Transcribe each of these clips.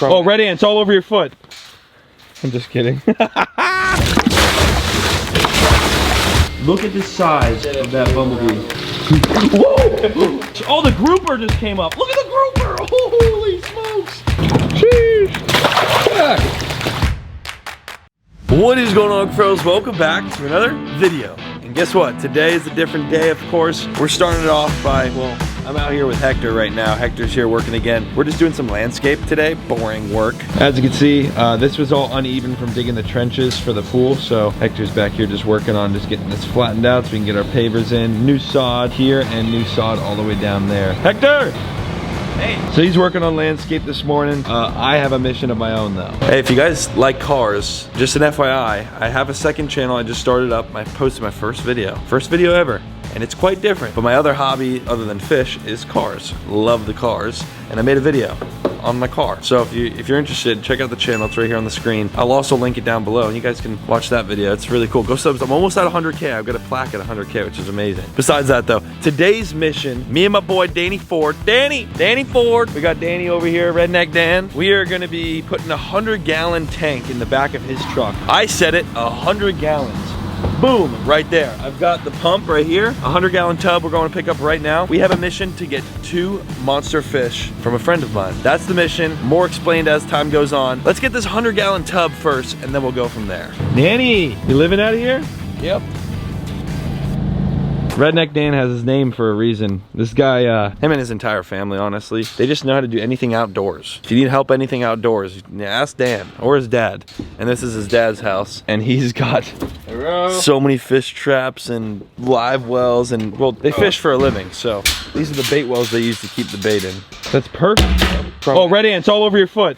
Oh, red ants all over your foot. I'm just kidding. Look at the size of that bumblebee. Whoa! Oh, the grouper just came up. Look at the grouper! Holy smokes! Sheesh! What is going on, Cuffaros? Welcome back to another video. And guess what? Today is a different day, of course. We're starting it off by, well, I'm out here with Hector right now. Hector's here working again. We're just doing some landscape today, boring work. As you can see, this was all uneven from digging the trenches for the pool. So Hector's back here just working on just getting this flattened out so we can get our pavers in. New sod here and new sod all the way down there. Hector! Hey. So he's working on landscape this morning. I have a mission of my own though. Hey, if you guys like cars, just an FYI, I have a second channel I just started up. I posted my first video ever. And it's quite different. But my other hobby, other than fish, is cars. Love the cars. And I made a video on my car. So if you're interested, check out the channel. It's right here on the screen. I'll also link it down below and you guys can watch that video. It's really cool. Go subs. I'm almost at 100K. I've got a plaque at 100K, which is amazing. Besides that though, today's mission, me and my boy Danny Ford. Danny Ford. We got Danny over here, Redneck Dan. We are gonna be putting a 100-gallon tank in the back of his truck. I said it, 100 gallons. Boom, right there. I've got the pump right here, 100-gallon tub we're going to pick up right now. We have a mission to get 2 monster fish from a friend of mine. That's the mission, more explained as time goes on. Let's get this 100-gallon tub first and then we'll go from there. Danny, you living out of here? Yep. Redneck Dan has his name for a reason. This guy, him and his entire family, honestly, they just know how to do anything outdoors. If you need help anything outdoors, ask Dan or his dad. And this is his dad's house. And he's got so many fish traps and live wells and, well, they fish for a living. So these are the bait wells they use to keep the bait in. That's perfect. Oh, red ants all over your foot.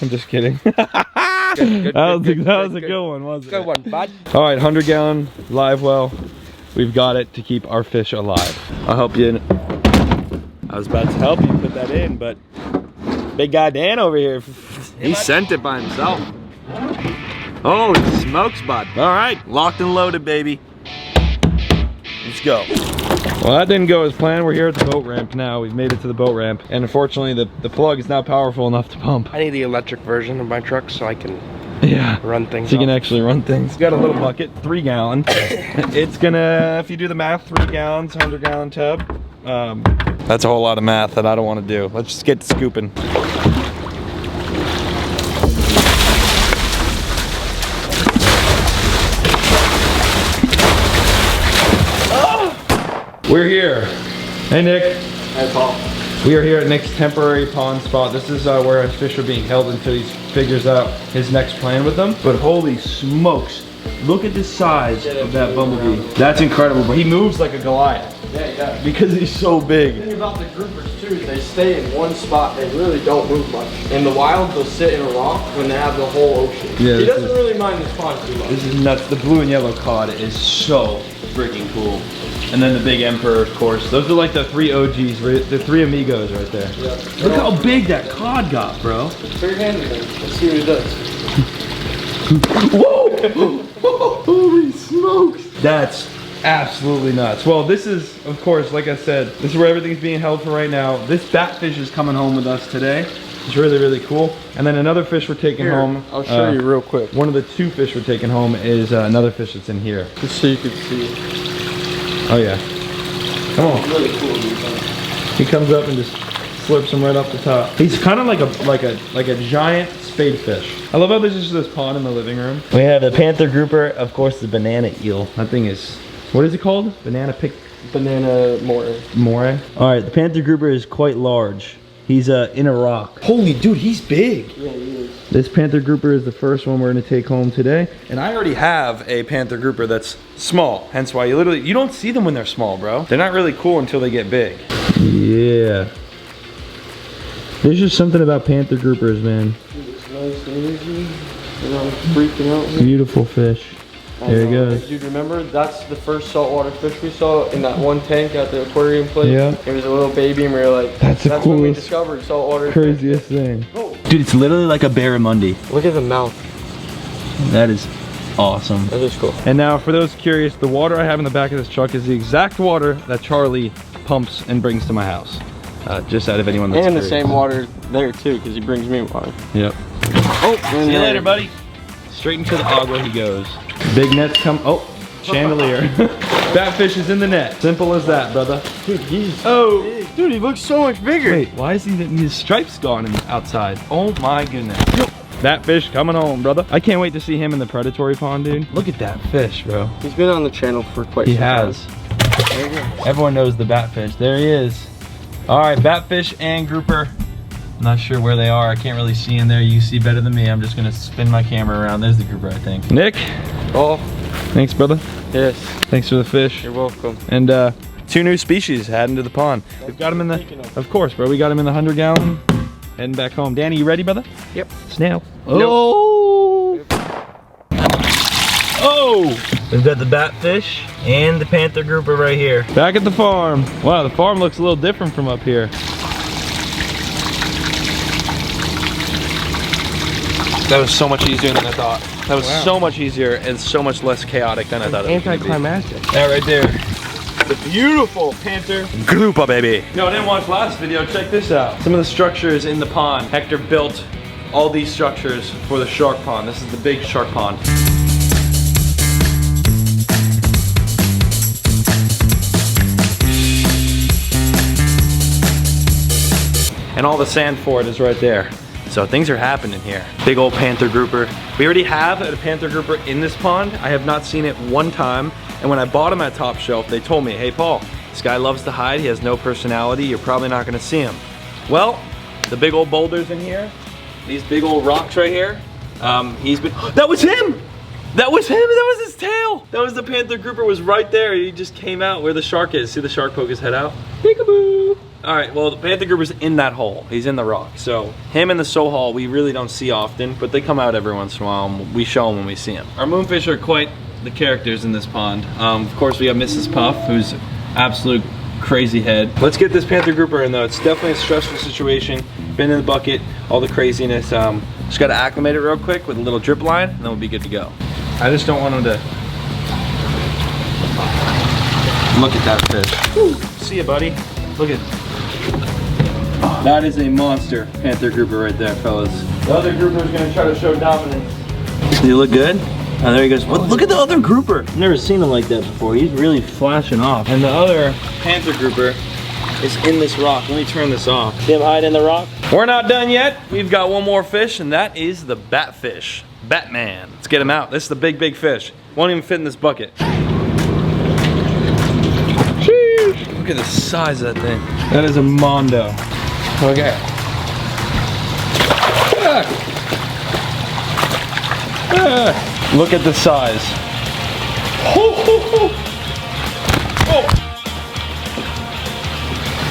I'm just kidding. That was a good one, wasn't it? Good one, bud. All right, 100-gallon live well. We've got it to keep our fish alive. I'll help you. I was about to help you put that in, but big guy Dan over here, he sent it by himself. Holy smokes, bud. All right, locked and loaded, baby. Let's go. Well, that didn't go as planned. We're here at the boat ramp now. We've made it to the boat ramp. And unfortunately, the plug is not powerful enough to pump. I need the electric version of my truck so I can run things. So you can actually run things. Got a little bucket, 3 gallon. It's gonna, if you do the math, 3 gallons, 100-gallon tub. That's a whole lot of math that I don't want to do. Let's just get scooping. We're here. Hey, Nick. Hi, Paul. We are here at Nick's temporary pond spot. This is where his fish are being held until he figures out his next plan with them. But holy smokes, look at the size of that bumblebee. That's incredible, but he moves like a Goliath. Yeah, he does. Because he's so big. The thing about the groupers too is they stay in one spot. They really don't move much. In the wild, they'll sit in a rock when they have the whole ocean. Yeah, he doesn't really mind this pond too much. This is nuts. The blue and yellow cod is so freaking cool. And then the big emperor, of course. Those are like the 3 OGs, the 3 amigos right there. Yeah. Look how big that cod got, bro. Put your hand in there. Let's see what he does. Whoa! Holy smokes! That's absolutely nuts. Well, this is, of course, like I said, this is where everything's being held for right now. This batfish is coming home with us today. It's really, really cool. And then another fish we're taking home. I'll show you real quick. One of the 2 fish we're taking home is another fish that's in here. Just so you can see. Oh yeah. Come on. It's really cool, dude. He comes up and just slurps him right off the top. He's kind of like a giant spade fish. I love how there's just this pond in the living room. We have the panther grouper, of course the banana eel. That thing is, what is it called? Banana moray. Moray? Alright, the panther grouper is quite large. He's in a rock. Holy dude, he's big. Yeah, he is. This panther grouper is the first one we're gonna take home today. And I already have a panther grouper that's small. Hence why you don't see them when they're small, bro. They're not really cool until they get big. Yeah. There's just something about panther groupers, man. It's nice and easy. And I'm freaking out. Beautiful fish. There he goes. Dude, remember that's the first saltwater fish we saw in that one tank at the aquarium place? Yeah. It was a little baby and we were like, that's when we discovered saltwater. Craziest thing. Oh. Dude, it's literally like a barramundi. Look at the mouth. That is awesome. That is cool. And now for those curious, the water I have in the back of this truck is the exact water that Charlie pumps and brings to my house. just out of anyone that's And the curious. same water there too, because he brings me water. Yep. Oh, see you later, buddy. Straight into the agua he goes. Big nets come. Oh, chandelier. Batfish is in the net. Simple as that, brother. Dude, he's Dude, he looks so much bigger. wait, why is his stripes gone outside? Oh my goodness. That fish coming home, brother. I can't wait to see him in the predatory pond, dude. Look at that fish, bro. He's been on the channel for quite some time. He has. Everyone knows the batfish. There he is. All right, batfish and grouper. I'm not sure where they are. I can't really see in there. You see better than me. I'm just gonna spin my camera around. There's the grouper, I think. Nick. Oh, Thanks, brother. yes. Thanks for the fish. You're welcome. And 2 new species adding to the pond. We've got them in the, of course, bro. We got them in the 100-gallon. Heading back home. Danny, you ready, brother? Yep. Snail. Oh! Oh! We've got the batfish and the panther grouper right here. Back at the farm. Wow, the farm looks a little different from up here. That was so much easier than I thought. That was so much easier and so much less chaotic than I thought it was gonna be. Anticlimactic. That right there. The beautiful panther grouper, baby. No, I didn't watch last video. Check this out. Some of the structures in the pond. Hector built all these structures for the shark pond. This is the big shark pond. And all the sand for it is right there. So things are happening here. Big old panther grouper. We already have a panther grouper in this pond. I have not seen it one time. And when I bought him at Top Shelf, they told me, hey Paul, this guy loves to hide. He has no personality. You're probably not gonna see him. Well, the big old boulders in here, these big old rocks right here, he's been, that was him! That was him, that was his tail! That was the panther grouper, was right there. He just came out where the shark is. See the shark poke his head out? Peekaboo! All right, well, the panther grouper's in that hole. He's in the rock. So him and the sohal, we really don't see often, but they come out every once in a while and we show them when we see them. Our moonfish are quite the characters in this pond. Of course, we have Mrs. Puff, who's absolute crazy head. Let's get this panther grouper in though. It's definitely a stressful situation. Been in the bucket, all the craziness. Just gotta acclimate it real quick with a little drip line and then we'll be good to go. I just don't want him to look at that fish. Woo. See ya, buddy. Look at that is a monster panther grouper right there, fellas. The other grouper is gonna try to show dominance. Does he look good? Oh, there he goes. Well, look at the other grouper. I've never seen him like that before. He's really flashing off. And the other panther grouper is in this rock. Let me turn this off. See him hide in the rock? We're not done yet. We've got one more fish, and that is the batfish. Batman. Let's get him out. This is the big, big fish. Won't even fit in this bucket. Sheesh. Look at the size of that thing. That is a mondo. Okay. Look at the size.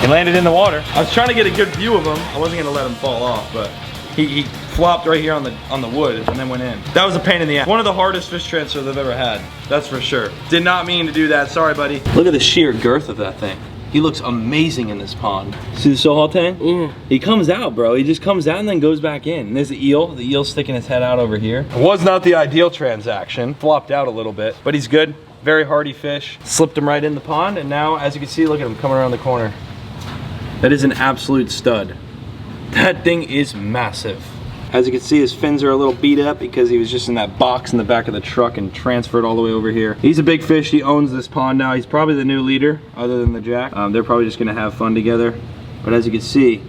He landed in the water. I was trying to get a good view of him. I wasn't gonna let him fall off, but he flopped right here on the wood and then went in. That was a pain in the ass. One of the hardest fish transfers I've ever had. That's for sure. Did not mean to do that. Sorry, buddy. Look at the sheer girth of that thing. He looks amazing in this pond. See the sohal tank? Yeah. He comes out, bro. He just comes out and then goes back in. And there's the eel. The eel's sticking his head out over here. It was not the ideal transaction. Flopped out a little bit, but he's good. Very hardy fish. Slipped him right in the pond, and now, as you can see, look at him coming around the corner. That is an absolute stud. That thing is massive. As you can see, his fins are a little beat up because he was just in that box in the back of the truck and transferred all the way over here. He's a big fish. He owns this pond now. He's probably the new leader, other than the Jack. They're probably just gonna have fun together. But as you can see,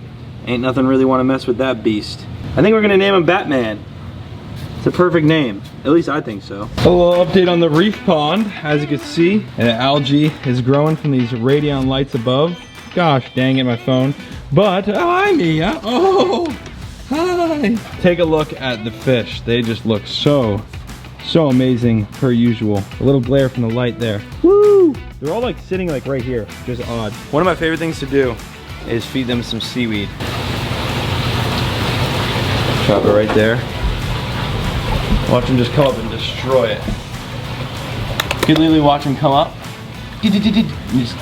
ain't nothing really want to mess with that beast. I think we're gonna name him Batman. It's a perfect name. At least I think so. A little update on the reef pond. As you can see, algae is growing from these radion lights above. Gosh dang it, my phone. But, oh, hi Mia. Oh, hi. Take a look at the fish. They just look so amazing per usual. A little glare from the light there. Woo! They're all like sitting like right here, just odd. One of my favorite things to do is feed them some seaweed. Drop it right there. Watch them just come up and destroy it. You can literally watch them come up. And just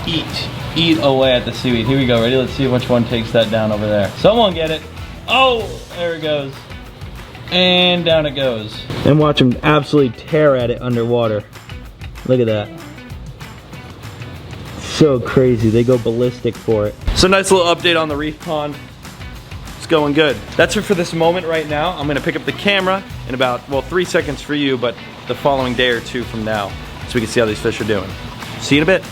eat away at the seaweed. Here we go, ready? Let's see which one takes that down over there. Someone get it. Oh, there it goes. And down it goes. And watch them absolutely tear at it underwater. Look at that. So crazy. They go ballistic for it. So nice little update on the reef pond. It's going good. That's it for this moment right now. I'm gonna pick up the camera in about, well, 3 seconds for you, but the following day or two from now, so we can see how these fish are doing. See you in a bit.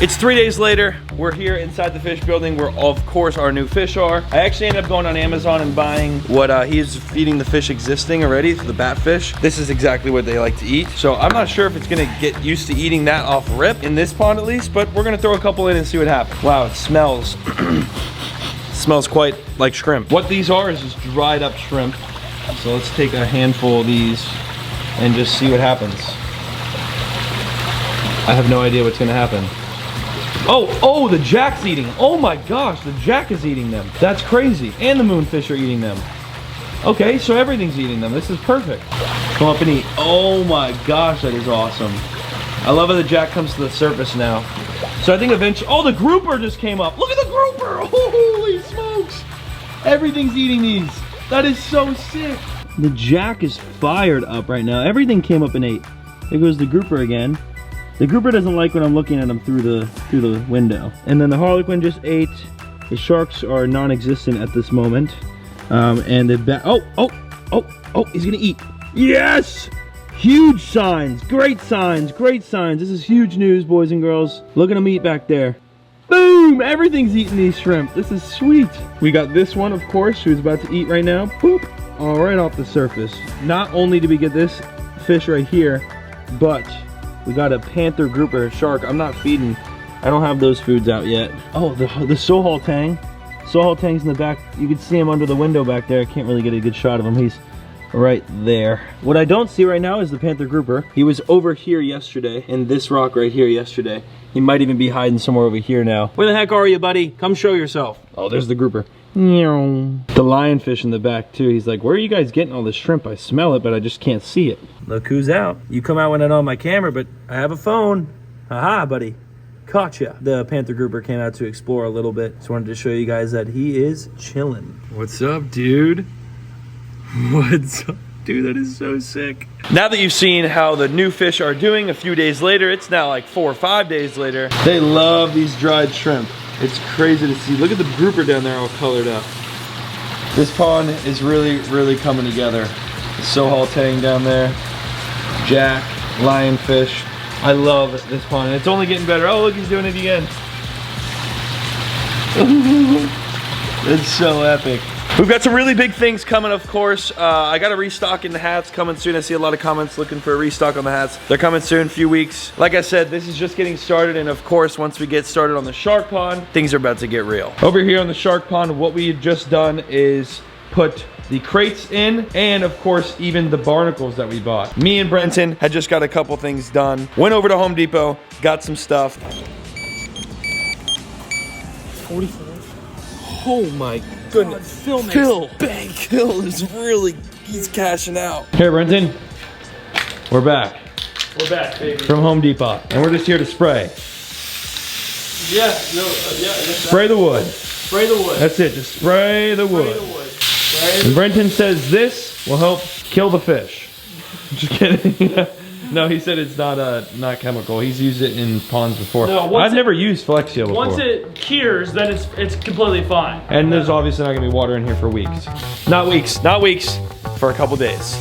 It's 3 days later. We're here inside the fish building where, of course, our new fish are. I actually ended up going on Amazon and buying what he's feeding the fish existing already, the batfish. This is exactly what they like to eat. So I'm not sure if it's gonna get used to eating that off rip, in this pond at least, but we're gonna throw a couple in and see what happens. Wow, it smells, smells quite like shrimp. What these are is just dried up shrimp. So let's take a handful of these and just see what happens. I have no idea what's gonna happen. Oh, the jack's eating. Oh my gosh, the jack is eating them. That's crazy. And the moonfish are eating them. Okay, so everything's eating them. This is perfect. Come up and eat. Oh my gosh, that is awesome. I love how the jack comes to the surface now. So I think eventually, oh, the grouper just came up. Look at the grouper. Holy smokes. Everything's eating these. That is so sick. The jack is fired up right now. Everything came up and ate. There goes the grouper again. The grouper doesn't like when I'm looking at him through the window. And then the harlequin just ate. The sharks are non-existent at this moment. And the oh, he's gonna eat. Yes! Huge signs, great signs, great signs. This is huge news, boys and girls. Look at him eat back there. Boom! Everything's eating these shrimp. This is sweet. We got this one, of course, who's about to eat right now. Poop! All right off the surface. Not only did we get this fish right here, but we got a panther grouper shark. I'm not feeding. I don't have those foods out yet. Oh, the sohal tang. Sohal tang's in the back. You can see him under the window back there. I can't really get a good shot of him. He's right there. What I don't see right now is the panther grouper. He was over here yesterday, in this rock right here yesterday. He might even be hiding somewhere over here now. Where the heck are you, buddy? Come show yourself. Oh, there's the grouper. The lionfish in the back too. He's like, where are you guys getting all this shrimp? I smell it, but I just can't see it. Look who's out. You come out when I'm on my camera, but I have a phone. Haha, buddy. Caught ya. The panther grouper came out to explore a little bit. Just wanted to show you guys that he is chilling. What's up, dude? What's up? Dude, that is so sick. Now that you've seen how the new fish are doing a few days later, it's now like 4 or 5 days later. They love these dried shrimp. It's crazy to see. Look at the grouper down there all colored up. This pond is really, really coming together. The sohal tang down there, jack, lionfish. I love this pond, and it's only getting better. Oh, look, he's doing it again. It's so epic. We've got some really big things coming, of course. I got a restock in the hats coming soon. I see a lot of comments looking for a restock on the hats. They're coming soon, a few weeks. Like I said, this is just getting started, and of course, once we get started on the shark pond, things are about to get real. Over here on the shark pond, what we had just done is put the crates in, and of course, even the barnacles that we bought. Me and Brenton had just got a couple things done. Went over to Home Depot, got some stuff. 44. Oh my goodness. Phil, bang, Phil is really, he's cashing out. Here, Brenton, we're back. We're back, baby. From Home Depot, and we're just here to spray. Yeah, Spray the wood. Spray the wood. That's it, just spray the wood. Spray the wood. Spray And Brenton says this will help kill the fish. Just kidding. No, he said it's not chemical. He's used it in ponds before. No, I've never used Flexio before. Once it cures, then it's completely fine. And there's obviously not gonna be water in here for weeks. Not weeks, for a couple days.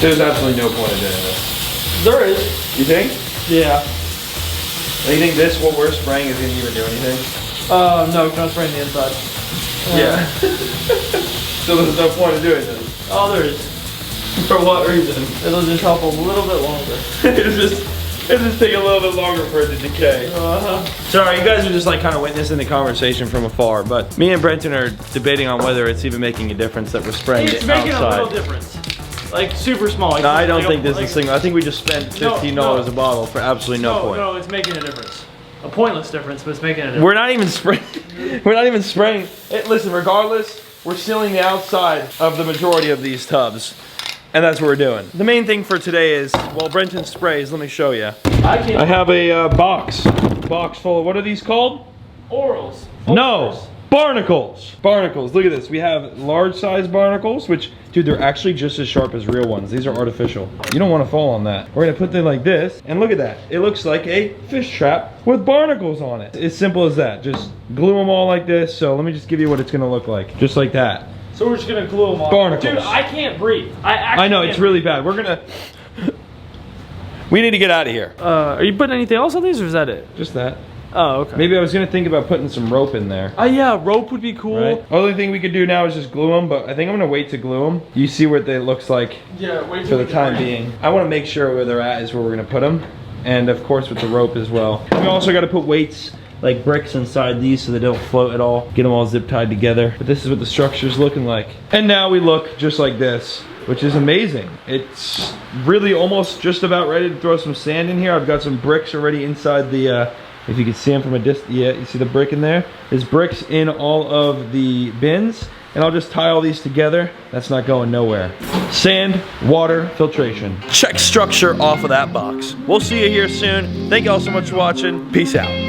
There's absolutely no point in doing this. There is. You think? Yeah. Do you think this, what we're spraying, is gonna even do anything? No, you're not spraying the inside. Yeah. So there's no point in doing this. Oh, there is. For what reason? It'll just help a little bit longer. It'll just take a little bit longer for it to decay. Sorry, you guys are just like kind of witnessing the conversation from afar, but me and Brenton are debating on whether it's even making a difference that we're spraying It's it making outside. a little difference. Like super small. Like, No, I don't like think this is single. I think we just spent $15 a bottle for absolutely no point. No, it's making a difference. A pointless difference, but it's making a difference. We're not even spraying. We're not even spraying. Listen, regardless, we're sealing the outside of the majority of these tubs. And that's what we're doing. The main thing for today is, well, Brenton sprays. Let me show you. I have a box full of, what are these called? Orals. No, Barnacles. Barnacles, look at this. We have large size barnacles, which, dude, they're actually just as sharp as real ones. These are artificial. You don't want to fall on that. We're gonna put them like this, and look at that. It looks like a fish trap with barnacles on it. It's simple as that. Just glue them all like this. So let me just give you what it's gonna look like. Just like that. So we're just gonna glue them on. Barnacles. Dude, I can't breathe. I know, it's really bad. We're gonna... We need to get out of here. Are you putting anything else on these, or is that it? Just that. Oh, okay. Maybe I was gonna think about putting some rope in there. Oh yeah, rope would be cool. Right? Only thing we could do now is just glue them, but I think I'm gonna wait to glue them. You see what it looks like for the time being. I wanna make sure where they're at is where we're gonna put them. And of course with the rope as well. We also gotta put weights, like bricks inside these so they don't float at all. Get them all zip tied together. But this is what the structure's looking like. And now we look just like this, which is amazing. It's really almost just about ready to throw some sand in here. I've got some bricks already inside the, if you can see them from a distance, yeah, you see the brick in there? There's bricks in all of the bins, and I'll just tie all these together. That's not going nowhere. Sand, water, filtration. Check structure off of that box. We'll see you here soon. Thank you all so much for watching. Peace out.